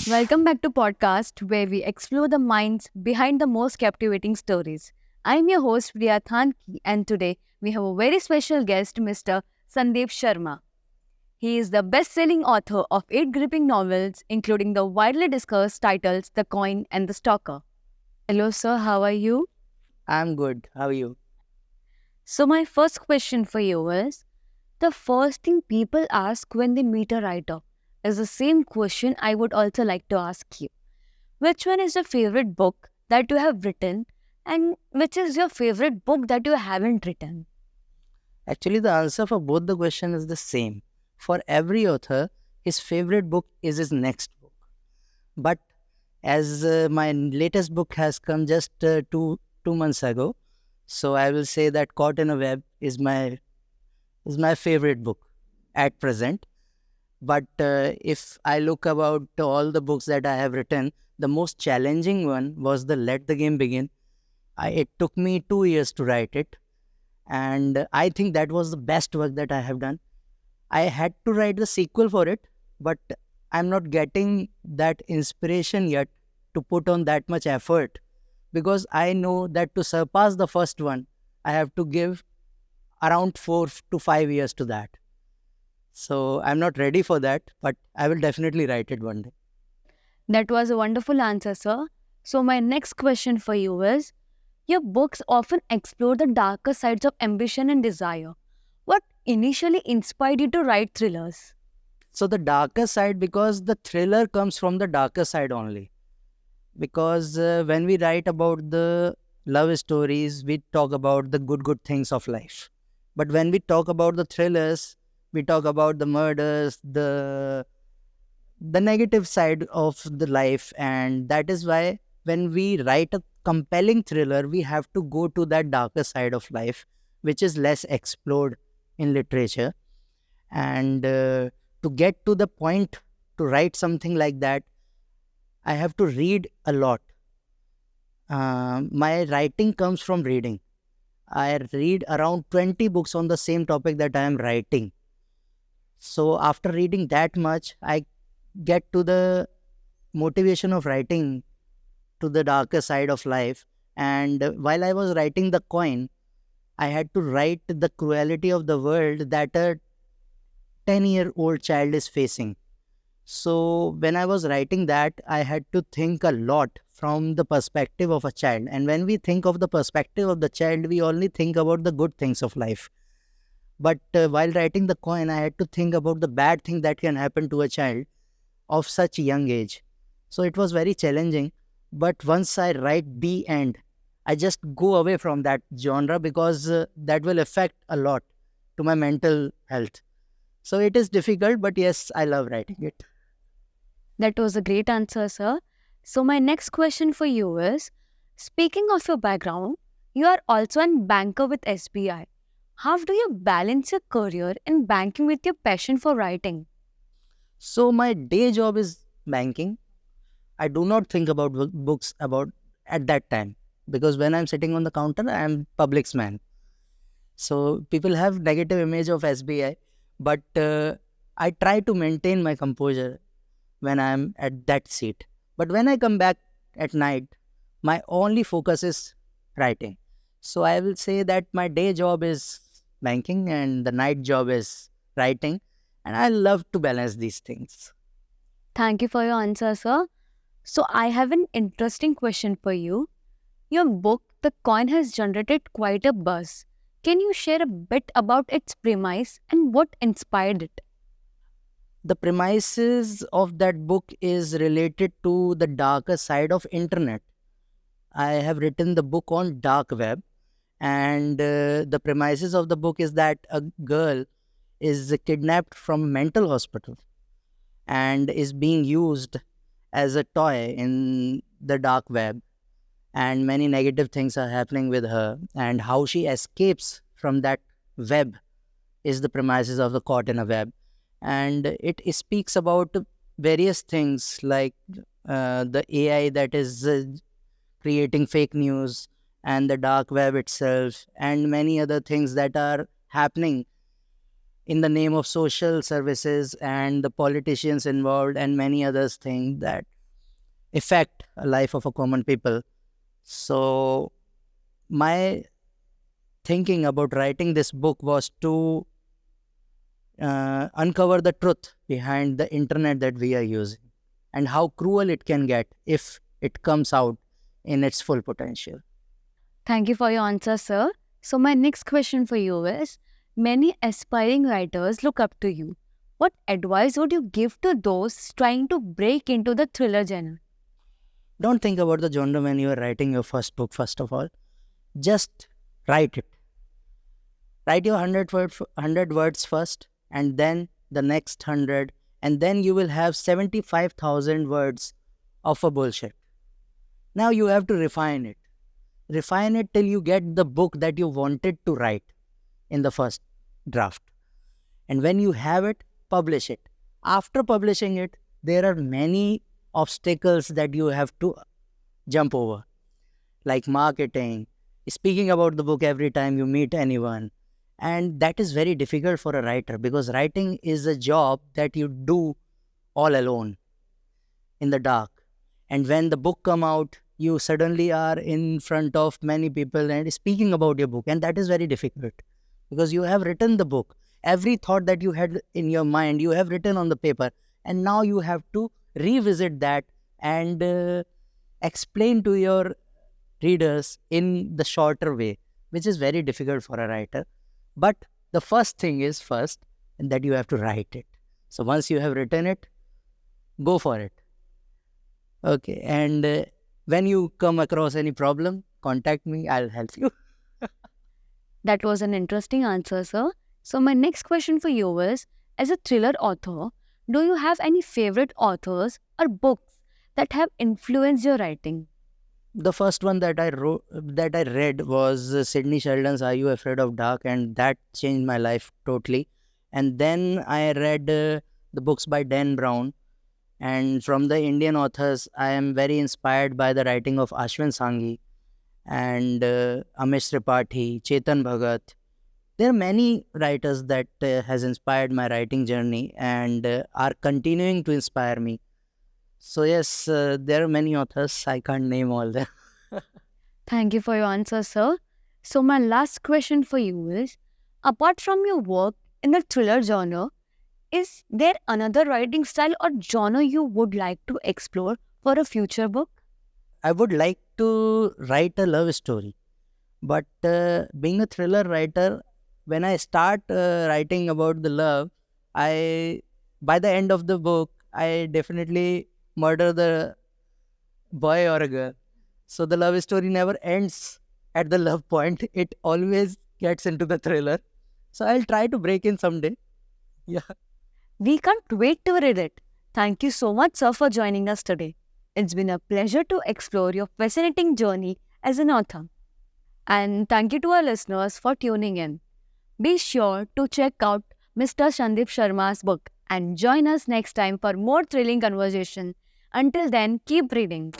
Welcome back to podcast where we explore the minds behind the most captivating stories. I'm your host Priya Thanki and today we have a very special guest Mr. Sandeep Sharma. He is the best-selling author of 8 gripping novels including the widely discussed titles The Coin and The Stalker. Hello sir, how are you? I'm good. How are you? So my first question for you is the first thing people ask when they meet a writer is the same question I would also like to ask you. Which one is your favorite book that you have written, and which is your favorite book that you haven't written? Actually, the answer for both the question is the same. For every author, his favorite book is his next book. But as my latest book has come just two months ago, so I will say that Caught in a Web is my favorite book at present. But if I look about all the books that I have written, the most challenging one was the Let the Game Begin. It took me 2 years to write it, and I think that was the best work that I have done. I had to write the sequel for it, but I'm not getting that inspiration yet to put on that much effort, because I know that to surpass the first one, I have to give around 4 to 5 years to that. So I'm not ready for that, but I will definitely write it one day. That was a wonderful answer, sir. So, my next question for you is your books often explore the darker sides of ambition and desire. What initially inspired you to write thrillers? So the darker side, because the thriller comes from the darker side only. Because when we write about the love stories, we talk about the good things of life. But when we talk about the thrillers, we talk about the murders, the negative side of the life. And that is why when we write a compelling thriller, we have to go to that darker side of life, which is less explored in literature. And to get to the point to write something like that, I have to read a lot. My writing comes from reading. I read around 20 books on the same topic that I am writing. So after reading that much, I get to the motivation of writing to the darker side of life. And while I was writing The Coin, I had to write the cruelty of the world that a 10-year-old child is facing. So when I was writing that, I had to think a lot from the perspective of a child. And when we think of the perspective of the child, we only think about the good things of life. But while writing The Coin, I had to think about the bad thing that can happen to a child of such young age. So it was very challenging. But once I write the end, I just go away from that genre, because that will affect a lot to my mental health. So it is difficult, but yes, I love writing it. That was a great answer, sir. So, my next question for you is speaking of your background, you are also a banker with SBI. How do you balance your career in banking with your passion for writing? So my day job is banking. I do not think about books about at that time, because when I'm sitting on the counter, I am public's man. So people have negative image of SBI, but I try to maintain my composure when I'm at that seat. But when I come back at night, my only focus is writing. So I will say that my day job is banking and the night job is writing, and I love to balance these things. Thank you for your answer, sir. So, I have an interesting question for you. Your book, The Coin, has generated quite a buzz. Can you share a bit about its premise and what inspired it? The premises of that book is related to the darker side of internet. I have written the book on dark web, and the premises of the book is that a girl is kidnapped from a mental hospital and is being used as a toy in the dark web, and many negative things are happening with her, and how she escapes from that web is the premises of the Caught in a Web. And it speaks about various things like the AI that is creating fake news, and the dark web itself, and many other things that are happening in the name of social services, and the politicians involved, and many others things that. affect a life of a common people. So my thinking about writing this book was to uncover the truth behind the internet that we are using and how cruel it can get if it comes out in its full potential. Thank you for your answer, sir. So, my next question for you is, many aspiring writers look up to you. What advice would you give to those trying to break into the thriller genre? Don't think about the genre when you are writing your first book, first of all. Just write it. Write your 100 words first, and then the next 100, and then you will have 75,000 words of a bullshit. Now you have to refine it. Refine it till you get the book that you wanted to write in the first draft. And when you have it, publish it. After publishing it, there are many obstacles that you have to jump over, like marketing, speaking about the book every time you meet anyone. And that is very difficult for a writer because writing is a job that you do all alone in the dark. And when the book come out, you suddenly are in front of many people and speaking about your book. And that is very difficult because you have written the book. Every thought that you had in your mind, you have written on the paper. And now you have to revisit that and explain to your readers in the shorter way, which is very difficult for a writer. But the first thing is first, and that you have to write it. So once you have written it, go for it. Okay. And when you come across any problem, contact me. I'll help you. That was an interesting answer, sir. So, my next question for you is, as a thriller author, do you have any favorite authors or books that have influenced your writing? The first one that I read was Sidney Sheldon's "Are You Afraid of Dark," and that changed my life totally. And then I read the books by Dan Brown. And from the Indian authors, I am very inspired by the writing of Ashwin Sanghi and Amish Tripathi, Chetan Bhagat. There are many writers that has inspired my writing journey and are continuing to inspire me. So yes, there are many authors. I can't name all them. Thank you for your answer, sir. So, my last question for you is, apart from your work in the thriller genre, is there another writing style or genre you would like to explore for a future book? I would like to write a love story, but being a thriller writer, when I start writing about the love, I by the end of the book, I definitely murder the boy or a girl. So the love story never ends at the love point. It always gets into the thriller. So I'll try to break in someday. Yeah. We can't wait to read it. Thank you so much, sir, for joining us today. It's been a pleasure to explore your fascinating journey as an author. And thank you to our listeners for tuning in. Be sure to check out Mr. Sandeep Sharma's book and join us next time for more thrilling conversation. Until then, keep reading.